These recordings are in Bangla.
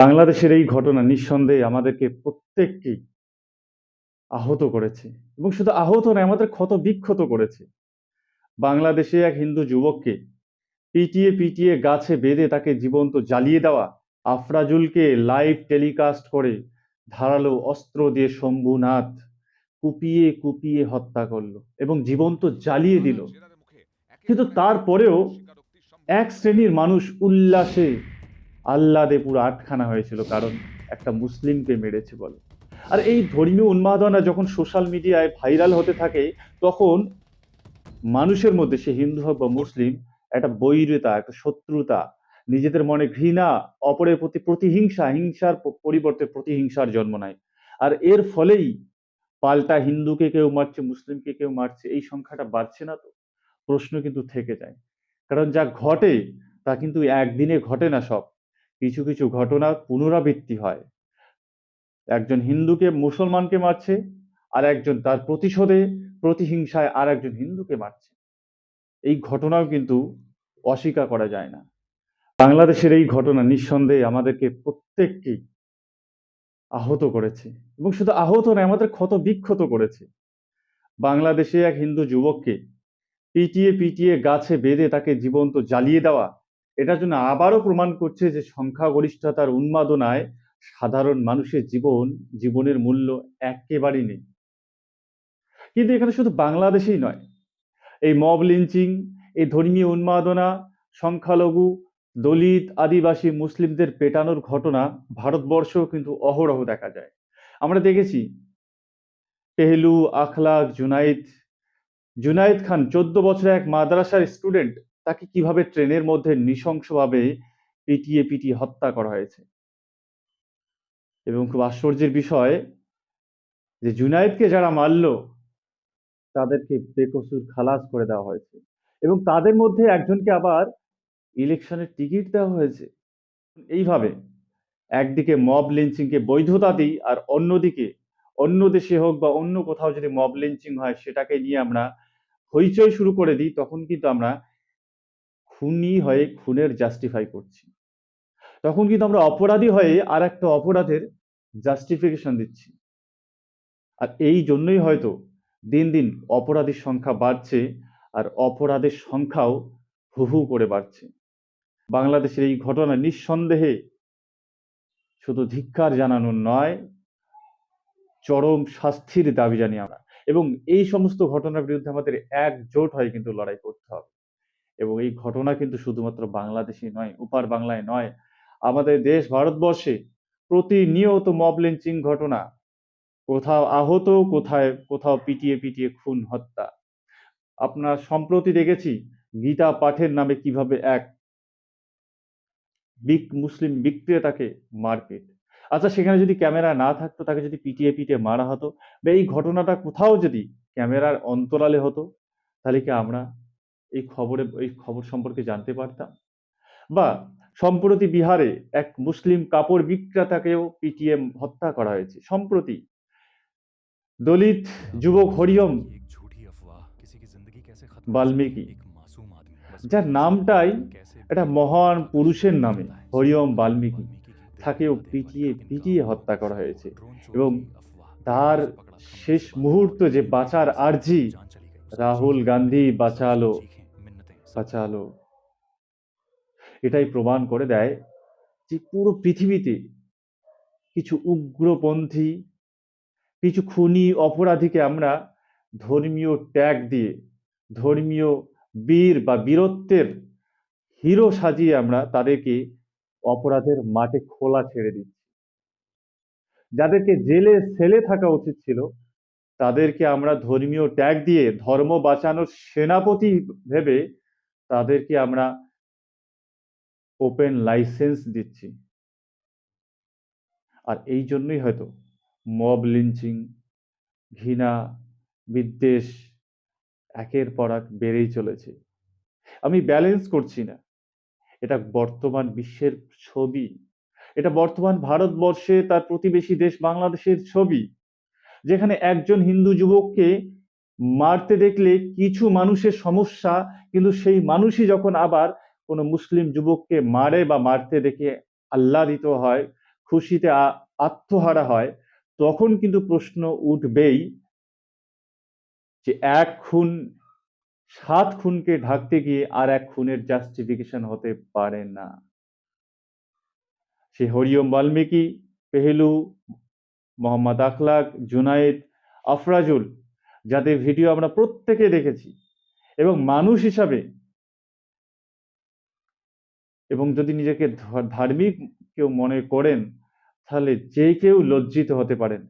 বাংলাদেশের এই ঘটনা নিঃসন্দেহে আমাদেরকে প্রত্যেককেই আহত করেছে এবং শুধু আহত নয়, আমাদের ক্ষত বিক্ষত করেছে। বাংলাদেশে এক হিন্দু যুবককে পিটিয়ে পিটিয়ে গাছে বেঁধে তাকে জীবন্ত জ্বালিয়ে দেওয়া, আফরাজুলকে লাইভ টেলিকাস্ট করে ধারালো অস্ত্র দিয়ে শম্ভুনাথ কুপিয়ে কুপিয়ে হত্যা করলো এবং জীবন্ত জ্বালিয়ে দিল। কিন্তু তারপরেও এক শ্রেণীর মানুষ উল্লাসে আহ্লাদে পুরো আটখানা হয়েছিল, কারণ একটা মুসলিমকে মেরেছে বলে। আর এই ধর্মীয় উন্মাদনা যখন সোশ্যাল মিডিয়ায় ভাইরাল হতে থাকে, তখন মানুষের মধ্যে, সে হিন্দু হোক বা মুসলিম, একটা বৈরিতা, একটা শত্রুতা, নিজেদের মনে ঘৃণা, অপরের প্রতি প্রতিহিংসা, হিংসার পরিবর্তে প্রতিহিংসার জন্ম নেয়। আর এর ফলেই পাল্টা হিন্দুকে কেউ মারছে, মুসলিমকে কেউ মারছে, এই সংখ্যাটা বাড়ছে না? তো প্রশ্ন কিন্তু থেকে যায়। কারণ যা ঘটে তা কিন্তু একদিনে ঘটে না সব। কিছু কিছু ঘটনা পুনরাবৃত্তি হয়। একজন হিন্দুকে মুসলমানকে মারছে, আর একজন তার প্রতিশোধে, প্রতিহিংসায় আর একজন হিন্দুকে মারছে। এই ঘটনাও কিন্তু অস্বীকার করা যায় না। বাংলাদেশের এই ঘটনা নিঃসন্দেহে আমাদেরকে প্রত্যেককেই আহত করেছে এবং শুধু আহত নয়, আমাদের ক্ষত বিক্ষত করেছে। বাংলাদেশে এক হিন্দু যুবককে পিটিয়ে পিটিয়ে গাছে বেঁধে তাকে জীবন্ত জ্বালিয়ে দেওয়া, এটার জন্য আবারও প্রমাণ করছে যে সংখ্যাগরিষ্ঠতার উন্মাদনায় সাধারণ মানুষের জীবনের মূল্য একেবারেই নেই। কিন্তু এখানে শুধু বাংলাদেশেই নয়, এই মব লিঞ্চিং, এই ধর্মীয় উন্মাদনা, সংখ্যালঘু, দলিত, আদিবাসী, মুসলিমদের পেটানোর ঘটনা ভারতবর্ষেও কিন্তু অহরহ দেখা যায়। আমরা দেখেছি পেহলু, আখলাক, জুনাইদ খান, 14 বছরের এক মাদ্রাসার স্টুডেন্ট, তাকে কিভাবে ট্রেনের মধ্যে নৃশংসভাবে পিটিয়ে পিটিয়ে হত্যা করা হয়েছে। এবং খুব আশ্চর্যের বিষয় যে জুনাইদকে যারা মারলো তাদেরকে বেকসুর খালাস করে দেওয়া হয়েছে এবং তাদের মধ্যে একজনকে আবার ইলেকশনের টিকিট দেওয়া হয়েছে। এইভাবে একদিকে মব লিঞ্চিংকে বৈধতা দিই, আর অন্যদিকে অন্য দেশে হোক বা অন্য কোথাও যদি মব লিঞ্চিং হয় সেটাকে নিয়ে আমরা হইচই শুরু করে দিই, তখন কিন্তু আমরা খুনি হয়ে খুনের জাস্টিফাই করছি। তখন কিন্তু আমরা অপরাধী হয়ে আর একটা অপরাধের জাস্টিফিকেশন দিচ্ছি। আর এই জন্যই হয়তো দিন দিন অপরাধীর সংখ্যা বাড়ছে, আর অপরাধের সংখ্যাও হু হু করে বাড়ছে। বাংলাদেশের এই ঘটনা নিঃসন্দেহে শুধু ধিক্কার জানানোর নয়, চরম শাস্তির দাবি জানি আমরা। এবং এই সমস্ত ঘটনার বিরুদ্ধে আমাদের একজোট হয়ে কিন্তু লড়াই করতে হবে। এবং এই ঘটনা কিন্তু শুধুমাত্র বাংলাদেশে নয়, ওপার বাংলায় নয়, আমাদের দেশ ভারতবর্ষে প্রতিনিয়ত মব লিঞ্চিং ঘটনা, কোথাও আহত, কোথাও পিটিয়ে পিটিয়ে খুন হত্যা। আপনার সম্প্রতি দেখেছি গীতা পাঠের নামে কিভাবে এক মুসলিম বিক্রেতাকে মারপিট। আচ্ছা, সেখানে যদি ক্যামেরা না থাকতো, তাকে যদি পিটিয়ে পিটিয়ে মারা হতো, বা এই ঘটনাটা কোথাও যদি ক্যামেরার অন্তরালে হতো, তাহলে কি আমরা এই খবর সম্পর্কে জানতে পারতাম? বা সম্প্রতি বিহারে এক মুসলিম কাপড় বিক্রেতাকেও পিটিয়ে হত্যা করা হয়েছে সম্প্রতি। দলিত যুবক হরিয়ম বাল্মীকি, যার নামটাই একটা মহান পুরুষের নামে, হরিওম বাল্মীকি, তাকেও পিটিয়ে পিটিয়ে হত্যা করা হয়েছে। এবং তার শেষ মুহূর্ত যে বাঁচার আর্জি, রাহুল গান্ধী বাঁচালো বাঁচালো, এটাই প্রমাণ করে দেয় যে পুরো পৃথিবীতে কিছু উগ্রপন্থী, কিছু খুনি অপরাধীকে আমরা ধর্মীয় ট্যাগ দিয়ে, ধর্মীয় বীর বা বীরত্বের হিরো সাজিয়ে আমরা তাদেরকে অপরাধের মাঠে খোলা ছেড়ে দিচ্ছি। যাদেরকে জেলে সেলে থাকা উচিত ছিল, তাদেরকে আমরা ধর্মীয় ট্যাগ দিয়ে ধর্ম বাঁচানোর সেনাপতি ভেবে তাদেরকে আমরা ওপেন লাইসেন্স দিচ্ছি। আর এই জন্যই হয়তো মব লিঞ্চিং, ঘৃণা, বিদ্বেষ একের পর এক বেড়েই চলেছে। আমি ব্যালেন্স করছি না, এটা বর্তমান বিশ্বের ছবি, এটা বর্তমান ভারতবর্ষে তার প্রতিবেশী দেশ বাংলাদেশের ছবি, যেখানে একজন হিন্দু যুবককে মারতে দেখলে কিছু মানুষের সমস্যা, কিন্তু সেই মানুষই যখন আবার কোনো মুসলিম যুবককে মারে বা মারতে দেখে আহ্লাদিত হয়, খুশিতে আত্মহারা হয়, তখন কিন্তু প্রশ্ন উঠবেই যে এক খুন ৭ খুনকে ঢাকতে গিয়ে আর এক খুনের জাস্টিফিকেশন হতে পারে না। সে হরিওম বাল্মীকি, পেহেলু, মোহাম্মদ আখলাক, জুনায়েদ, আফরাজুল, যাদের ভিডিও আমরা প্রত্যেকে দেখেছি, এবং মানুষ হিসাবে, এবং যদি নিজেকে ধার্মিক কেউ মনে করেন, তাহলে যে কেউ লজ্জিত হতে পারেন,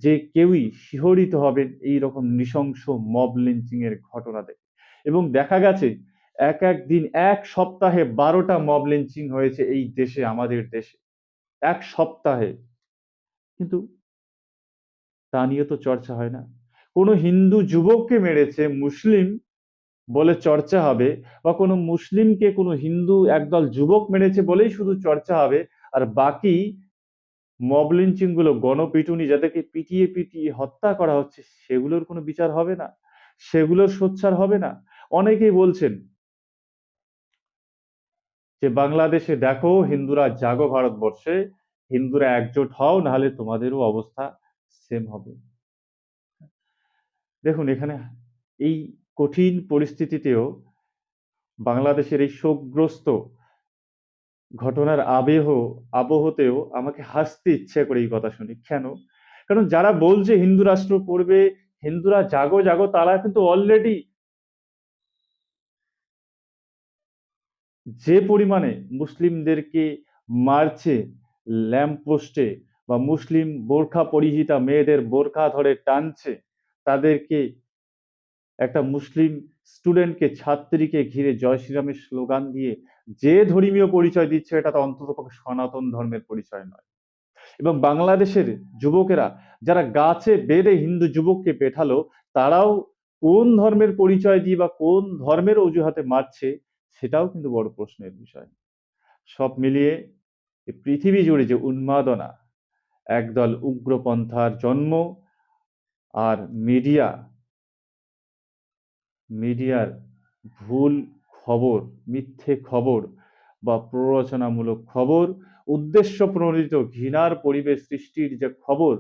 যে কেউই শিহরিত হবেন এই রকম নৃশংস মব লিঞ্চিং এর ঘটনা দেখে। এবং দেখা গেছে এক এক দিন, এক সপ্তাহে 12টা মব লিঞ্চিং হয়েছে এই দেশে, আমাদের দেশে, এক সপ্তাহে। কিন্তু তা নিয়ে তো চর্চা হয় না। কোনো হিন্দু যুবককে মেরেছে মুসলিম বলে চর্চা হবে, বা কোনো মুসলিমকে কোনো হিন্দু একদল যুবক মেরেছে বলেই শুধু চর্চা হবে, আর বাকি মব লিঞ্চিং গুলো, গণপিটুনি, যাদেরকে পিটিয়ে পিটিয়ে হত্যা করা হচ্ছে, সেগুলোর কোনো বিচার হবে না, সেগুলোর সোচ্চার হবে না। অনেকেই বলছেন যে বাংলাদেশে দেখো, হিন্দুরা জাগো, ভারতবর্ষে হিন্দুরা একজোট হও, নাহলে তোমাদেরও অবস্থা সেম হবে। দেখুন, এখানে এই কঠিন পরিস্থিতিতেও, বাংলাদেশের এই শোকগ্রস্ত ঘটনার আবহতেও আমাকে হাসতে ইচ্ছে করে এই কথা শুনি। কেন? কারণ যারা বলছে হিন্দু রাষ্ট্র করবে, হিন্দুরা জাগো জাগো, তারা কিন্তু অলরেডি যে পরিমাণে মুসলিমদেরকে মারছে ল্যাম্প পোস্টে, বা মুসলিম বোরখা পরিহিতা মেয়েদের বোরখা ধরে টানছে, তাদেরকে, একটা মুসলিম স্টুডেন্টকে, ছাত্রীকে ঘিরে জয় শ্রীরামের স্লোগান দিয়ে যে ধর্মীয় পরিচয় দিচ্ছে, এটা তো অন্ততপক্ষে সনাতন ধর্মের পরিচয় নয়। এবং বাংলাদেশের যুবকেরা যারা গাছে বেঁধে হিন্দু যুবককে পেঠালো, তারাও কোন ধর্মের পরিচয় দিয়ে বা কোন ধর্মের অজুহাতে মারছে, সেটাও কিন্তু বড় প্রশ্নের বিষয়। সব মিলিয়ে পৃথিবী জুড়ে যে উন্মাদনা, একদল উগ্রপন্থার জন্ম, আর মিডিয়ার ভুল খবর, মিথ্যে খবর বা প্ররোচনামূলক খবর, উদ্দেশ্য প্রণোদিত ঘৃণার পরিবেশ সৃষ্টির যে খবর,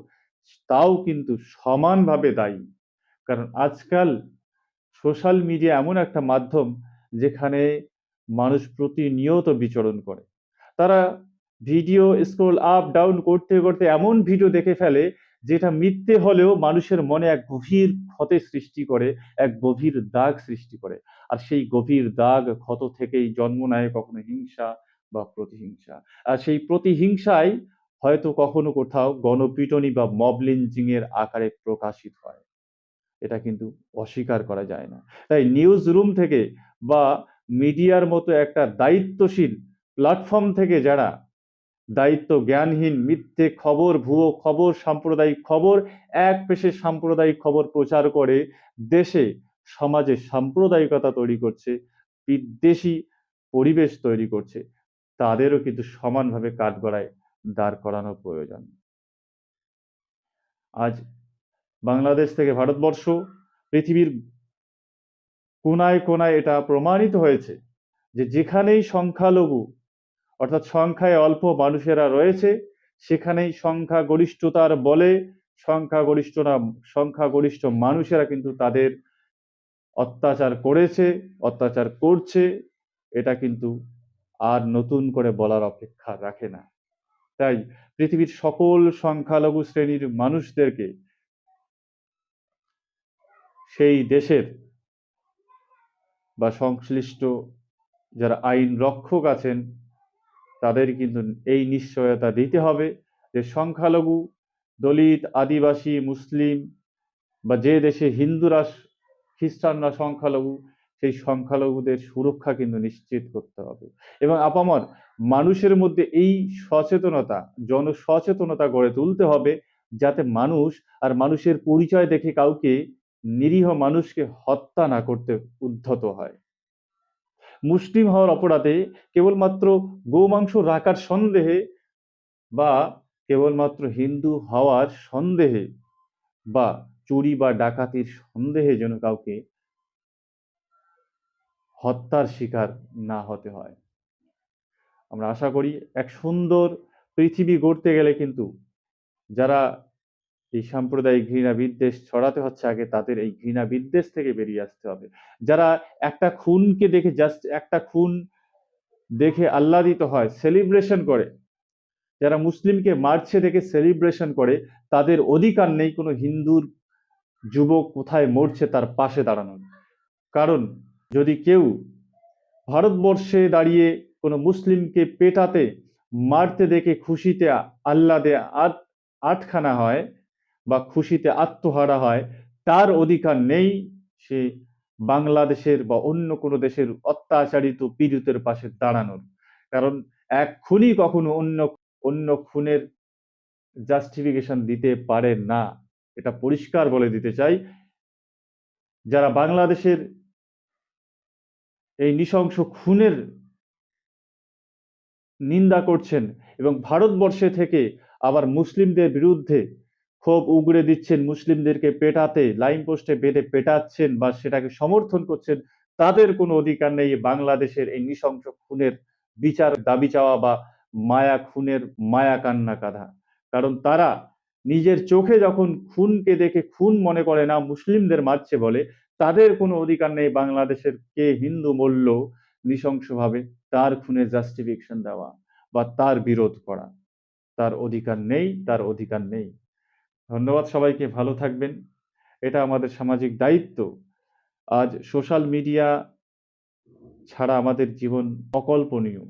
তাও কিন্তু সমানভাবে দায়ী। কারণ আজকাল সোশ্যাল মিডিয়া এমন একটা মাধ্যম, যেখানে মানুষ প্রতিনিয়ত বিচরণ করে। তারা ভিডিও স্ক্রল আপ ডাউন করতে করতে এমন ভিডিও দেখে ফেলে, যেটা মিথ্যে হলেও মানুষের মনে এক গভীর ক্ষতের সৃষ্টি করে, এক গভীর দাগ সৃষ্টি করে। আর সেই গভীর দাগ ক্ষত থেকেই জন্ম নেয় কখনো হিংসা বা প্রতিহিংসা। আর সেই প্রতিহিংসাই হয়তো কখনো কোথাও গণপিটুনি বা মব লিঞ্চিং এর আকারে প্রকাশিত হয়। এটা কিন্তু অস্বীকার করা যায় না। তাই নিউজ রুম থেকে বা মিডিয়ার মতো একটা দায়িত্বশীল প্ল্যাটফর্ম থেকে যারা দায়িত্ব জ্ঞানহীন মিথ্যে খবর, ভুয়ো খবর, সাম্প্রদায়িক খবর, এক পেশে সাম্প্রদায়িক খবর প্রচার করে দেশে সমাজে সাম্প্রদায়িকতা তৈরি করছে, বিদ্বেষী পরিবেশ তৈরি করছে, তাদেরও কিন্তু সমানভাবে কাঠগড়ায় দাঁড় করানো প্রয়োজন। আজ বাংলাদেশ থেকে ভারতবর্ষ, পৃথিবীর কোনায় কোনায় এটা প্রমাণিত হয়েছে যে যেখানেই সংখ্যালঘু, অর্থাৎ সংখ্যায় অল্প মানুষেরা রয়েছে, সেখানেই সংখ্যাগরিষ্ঠতার বলে সংখ্যাগরিষ্ঠ মানুষেরা কিন্তু তাদের অত্যাচার করেছে, অত্যাচার করছে। এটা কিন্তু আর নতুন করে বলার অপেক্ষা রাখে না। তাই পৃথিবীর সকল সংখ্যালঘু শ্রেণীর মানুষদেরকে, সেই দেশের বা সংশ্লিষ্ট যারা আইন রক্ষক আছেন, তাদের কিন্তু এই নিশ্চয়তা দিতে হবে যে সংখ্যালঘু, দলিত, আদিবাসী, মুসলিম, বা যে দেশে হিন্দুরা, খ্রিস্টানরা সংখ্যালঘু, সেই সংখ্যালঘুদের সুরক্ষা কিন্তু নিশ্চিত করতে হবে। এবং আপামর মানুষের মধ্যে এই সচেতনতা, জনসচেতনতা গড়ে তুলতে হবে, যাতে মানুষ আর মানুষের পরিচয় দেখে কাউকে, নিরীহ মানুষকে হত্যা না করতে উদ্ধত হয়। মুসলিম হওয়ার অপরাধে, কেবলমাত্র গোমাংস রাখার সন্দেহে, বা কেবলমাত্র হিন্দু হওয়ার সন্দেহে, বা চুরি বা ডাকাতির সন্দেহে যেন কাউকে হত্যার শিকার না হতে হয়। আমরা আশা করি এক সুন্দর পৃথিবী গড়তে গেলে কিন্তু যারা এই সাম্প্রদায়িক ঘৃণা বিদ্বেষ ছড়াতে হচ্ছে, আগে তাদের এই ঘৃণা বিদ্বেষ থেকে বেরিয়ে আসতে হবে। যারা একটা খুনকে দেখে, জাস্ট একটা খুন দেখে আহ্লাদিত হয়, সেলিব্রেশন করে, যারা মুসলিমকে মারছে দেখে সেলিব্রেশন করে, তাদের অধিকার নেই কোনো হিন্দুর যুবক কোথায় মরছে তার পাশে দাঁড়ানোর। কারণ যদি কেউ ভারতবর্ষে দাঁড়িয়ে কোনো মুসলিমকে পেটাতে, মারতে দেখে খুশিতে আহ্লাদে আটখানা হয় বা খুশিতে আত্মহারা হয়, তার অধিকার নেই সে বাংলাদেশের বা অন্য কোনো দেশের অত্যাচারিত পীড়িতের পাশে দাঁড়ানোর। কারণ এক খুনি কখনো অন্য অন্য খুনের জাস্টিফিকেশন দিতে পারে না, এটা পরিষ্কার বলে দিতে চাই। যারা বাংলাদেশের এই নৃশংস খুনের নিন্দা করছেন এবং ভারতবর্ষে থেকে আবার মুসলিমদের বিরুদ্ধে ক্ষোভ উগরে দিচ্ছেন, মুসলিমদেরকে পেটাতে লাইন পোস্টে বেঁধে পেটাচ্ছেন বা সেটাকে সমর্থন করছেন, তাদের কোনো অধিকার নেই বাংলাদেশের এই নৃশংস খুনের বিচার দাবি চাওয়া বা মায়া খুনের মায়া কান্না কাঁধা। কারণ তারা নিজের চোখে যখন খুনকে দেখে খুন মনে করে না, মুসলিমদের মারছে বলে, তাদের কোনো অধিকার নেই বাংলাদেশের কে হিন্দু মরল নৃশংসভাবে তার খুনের জাস্টিফিকেশন দেওয়া বা তার বিরোধ করা। তার অধিকার নেই, তার অধিকার নেই। ধন্যবাদ সবাইকে, ভালো থাকবেন। এটা আমাদের সামাজিক দায়িত্ব। আজ সোশ্যাল মিডিয়া ছাড়া আমাদের জীবন অকল্পনীয়,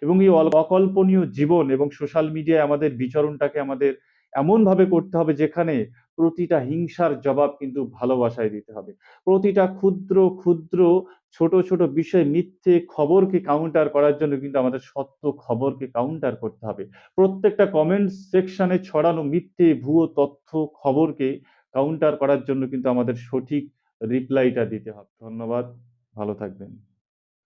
এবং এই অকল্পনীয় জীবন এবং সোশ্যাল মিডিয়ায় আমাদের বিচরণটাকে আমাদের এমনভাবে করতে হবে যেখানে প্রতিটা হিংসার জবাব কিন্তু ভালোবাসায় দিতে হবে। প্রতিটা ক্ষুদ্র ক্ষুদ্র ছোট ছোট বিষয় মিথ্যে খবরকে কাউন্টার করার জন্য কিন্তু আমাদের সত্য খবরকে কাউন্টার করতে হবে। প্রত্যেকটা কমেন্ট সেকশনে ছড়ানো মিথ্যে ভুয়ো তথ্য খবরকে কাউন্টার করার জন্য কিন্তু আমাদের সঠিক রিপ্লাইটা দিতে হবে। ধন্যবাদ, ভালো থাকবেন।